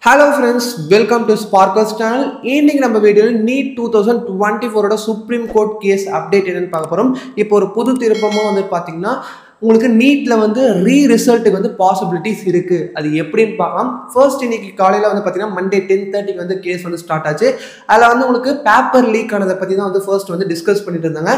Hello friends, welcome to Sparkles channel. இன்னைக்கு நம்ம வீடியோல NEET 2024 ஓட சுப்ரீம் கோர்ட் கேஸ் அப்டேட் என்னன்னு பார்க்க போறோம். இப்போ ஒரு புது திருப்பமா வந்து பாத்தீங்கன்னா உங்களுக்கு நீட்ல வந்து ரிசல்ட்டுக்கு வந்து பாசிபிலிட்டிஸ் இருக்கு. அது எப்படின்னு பார்க்கலாம். ஃபர்ஸ்ட் இன்னைக்கு காலையில வந்து பாத்தீங்கன்னா மண்டே 10:30 க்கு வந்து கேஸ் வந்து ஸ்டார்ட் ஆச்சு. அதுல வந்து உங்களுக்கு பேப்பர் லீக் ஆனதை பத்தி தான் வந்து ஃபர்ஸ்ட் வந்து டிஸ்கஸ் பண்ணிட்டு இருந்தாங்க.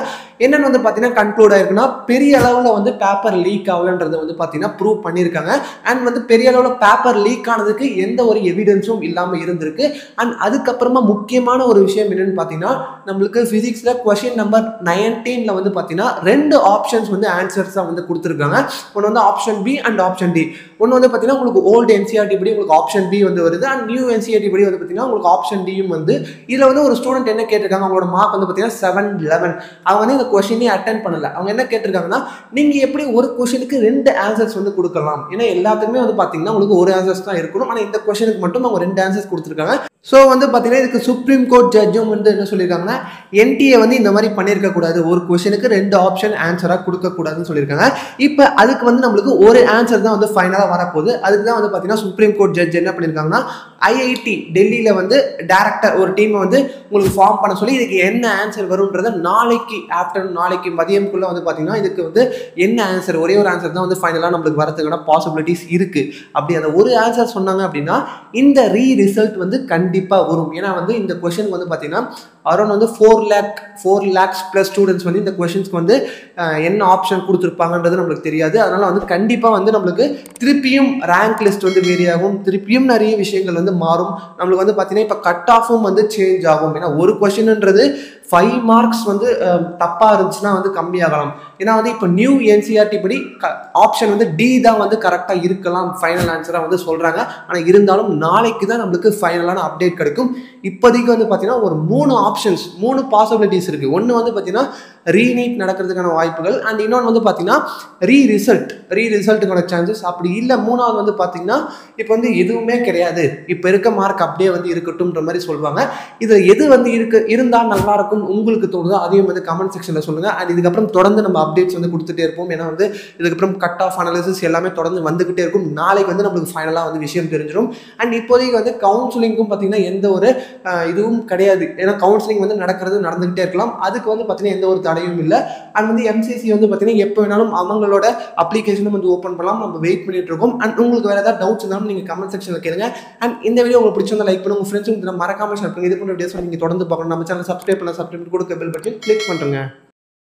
என்னன்னு வந்து பாத்தீங்கன்னா கன்க்ளூட் ஆயிருக்குன்னா பெரிய அளவுல வந்து பேப்பர் லீக் ஆகலன்றதை வந்து பாத்தீங்கன்னா ப்ரூவ் பண்ணியிருக்காங்க. அண்ட் வந்து பெரிய அளவுல பேப்பர் லீக் ஆனதுக்கு எந்த ஒரு எவிடன்ஸும் இல்லாம இருந்திருக்கு. அண்ட் அதுக்கப்புறமா முக்கியமான ஒரு விஷயம் என்னன்னு பாத்தீங்கன்னா நம்மளுக்கு பிசிக்ஸ்ல கொஸ்டின் நம்பர் 19ல வந்து பாத்தீங்கன்னா ரெண்டு ஆப்ஷன்ஸ் வந்து ஆன்சர்ஸா வந்து கொடுத்துருக்காங்க. ஒன்று வந்து option B and option D. ஒன்று வந்து பார்த்தீங்கன்னா உங்களுக்கு ஓல்டு என்சிஆர்டி படி உங்களுக்கு ஆப்ஷன் பி வந்து வருது அண்ட் நியூ என்சிஆர்டி படி வந்து பார்த்தீங்கன்னா உங்களுக்கு ஆப்ஷன் டியும் வந்து இதில் வந்து ஒரு ஸ்டூடெண்ட் என்ன கேட்டிருக்காங்க, அவங்களோட மார்க் வந்து பார்த்தீங்கன்னா 711. அவங்க வந்து இந்த கொஸ்டினே அட்டென்ட் பண்ணல. அவங்க என்ன கேட்டிருக்காங்கன்னா நீங்கள் எப்படி ஒரு கொஸ்டினுக்கு ரெண்டு ஆன்சர்ஸ் வந்து கொடுக்கலாம், ஏன்னா எல்லாத்துக்குமே வந்து பார்த்தீங்கன்னா உங்களுக்கு ஒரு ஆன்சர்ஸ் தான் இருக்கணும், ஆனால் இந்த கொஸ்டினுக்கு மட்டும் அவங்க ரெண்டு ஆன்சர்ஸ் கொடுத்துருக்காங்க. ஸோ வந்து பார்த்தீங்கன்னா இதுக்கு சுப்ரீம் கோர்ட் ஜட்ஜும் வந்து என்ன சொல்லியிருக்காங்கன்னா என்டிஏ வந்து இந்த மாதிரி பண்ணியிருக்க கூடாது, ஒரு கொஸ்டினுக்கு ரெண்டு ஆப்ஷன் ஆன்சராக கொடுக்கக்கூடாதுன்னு சொல்லியிருக்காங்க. இப்போ அதுக்கு வந்து நம்மளுக்கு ஒரு ஆன்சர் தான் வந்து ஃபைனலாக வரப்போகுது. அதுக்கு தான் வந்து பார்த்தீங்கன்னா சுப்ரீம் கோர்ட் ஜட்ஜ் என்ன பண்ணியிருக்காங்கன்னா ஐஐடி டெல்லியில் வந்து டேரக்டர் ஒரு டீமை வந்து உங்களுக்கு ஃபார்ம் பண்ண சொல்லி இதுக்கு என்ன ஆன்சர் வரும்ன்றதை நாளைக்கு ஆஃப்டர்நூன் நாளைக்கு மதியம்குள்ளே வந்து பார்த்தீங்கன்னா இதுக்கு வந்து என்ன ஆன்சர், ஒரே ஒரு ஆன்சர் தான் வந்து ஃபைனலாக நம்மளுக்கு வரதுக்கான பாசிபிலிட்டிஸ் இருக்குது. அப்படி அந்த ஒரு ஆன்சர் சொன்னாங்க அப்படின்னா இந்த ரிசல்ட் வந்து கண்டிப்பாக வரும். ஏன்னா வந்து இந்த கொஷனுக்கு வந்து பார்த்தீங்கன்னா அரௌண்ட் வந்து 4 lakhs ப்ளஸ் ஸ்டூடெண்ட்ஸ் வந்து இந்த கொஷின்ஸ்க்கு வந்து என்ன ஆப்ஷன் கொடுத்துருப்பாங்கன்றது நம்மளுக்கு தெரியாது. அதனால வந்து கண்டிப்பாக வந்து நம்மளுக்கு திருப்பியும் ரேங்க் லிஸ்ட் வந்து வேரி ஆகும், திருப்பியும் நிறைய விஷயங்கள் வந்து மாறும். நம்மளுக்கு வந்து பார்த்தீங்கன்னா இப்போ கட் ஆஃபும் வந்து சேஞ்ச் ஆகும். ஏன்னா ஒரு கொஷின்ன்றது 5 மார்க்ஸ் வந்து தப்பாக இருந்துச்சுன்னா வந்து கம்மியாகலாம். ஏன்னா வந்து இப்போ நியூ என்சிஆர்டி படி ஆப்ஷன் வந்து டி தான் வந்து கரெக்டாக இருக்கலாம் ஃபைனல் ஆன்சராக வந்து சொல்கிறாங்க. ஆனால் இருந்தாலும் நாளைக்கு தான் நம்மளுக்கு ஃபைனலான அப்டேட் கிடைக்கும். இப்போதைக்கு வந்து பார்த்தீங்கன்னா ஒரு 3 ஆப்ஷன்ஸ் 3 பாசிபிலிட்டிஸ் இருக்குது. ஒன்று வந்து பார்த்தீங்கன்னா ரீநீட் நடக்கிறதுக்கான வாய்ப்புகள் அண்ட் இன்னொன்று வந்து பார்த்தீங்கன்னா ரிசல்ட்டுக்கான சான்சஸ். அப்படி இல்லை மூணாவது வந்து பார்த்தீங்கன்னா இப்போ வந்து எதுவுமே கிடையாது, இப்போ இருக்க மார்க் அப்படியே வந்து இருக்கட்டும்ன்ற மாதிரி சொல்லுவாங்க. இதில் எது வந்து இருந்தால் நல்லா இருக்கும் உங்களுக்கு தோணுதோ அதையும் வந்து கமெண்ட் செக்ஷனில் சொல்லுங்கள். அண்ட் இதுக்கப்புறம் தொடர்ந்து நம்ம அப்டேட்ஸ் வந்து கொடுத்துட்டே இருப்போம். ஏன்னா வந்து இதுக்கப்புறம் கட் ஆஃப் அனாலிசிஸ் எல்லாமே தொடர்ந்து வந்துகிட்டே இருக்கும். நாளைக்கு வந்து நம்மளுக்கு ஃபைனலாக வந்து விஷயம் தெரிஞ்சிடும். அண்ட் இப்போதைக்கு வந்து கவுன்சிலிங்கும் பார்த்தீங்கன்னா எந்த ஒரு இதுவும் கிடையாது. ஏன்னா கவுன்சிலிங் வந்து நடந்துகிட்டே இருக்கலாம். அதுக்கு வந்து பார்த்தீங்கன்னா எந்த ஒரு தடையும் இல்லை. அண்ட் வந்து எம்சிசி வந்து பார்த்தீங்கன்னா எப்போ வேணாலும் அவங்களோட அப்ளிகேஷனும் வந்து ஓப்பன் பண்ணலாம். நம்ம வெயிட் பண்ணிட்டு இருக்கோம். அண்ட் உங்களுக்கு வேறு ஏதாவது டவுட்ஸ் இருந்தாலும் நீங்கள் கமெண்ட் செக்ஷனில் கேளுங்க. அண்ட் இந்த வீடியோ உங்களுக்கு பிடிச்சிருந்தா லைக் பண்ணுங்க, உங்கள் ஃப்ரெண்ட்ஸுக்கு மறக்காம ஷேர் பண்ணுங்க. இது போன்ற வீடியோஸ் நீங்கள் தொடர்ந்து பார்க்கணும். நம்ம சேனல் சப்ஸ்கிரைப் கொடுக்க பெல் பட்டன் கிளிக் பண்ணுங்க.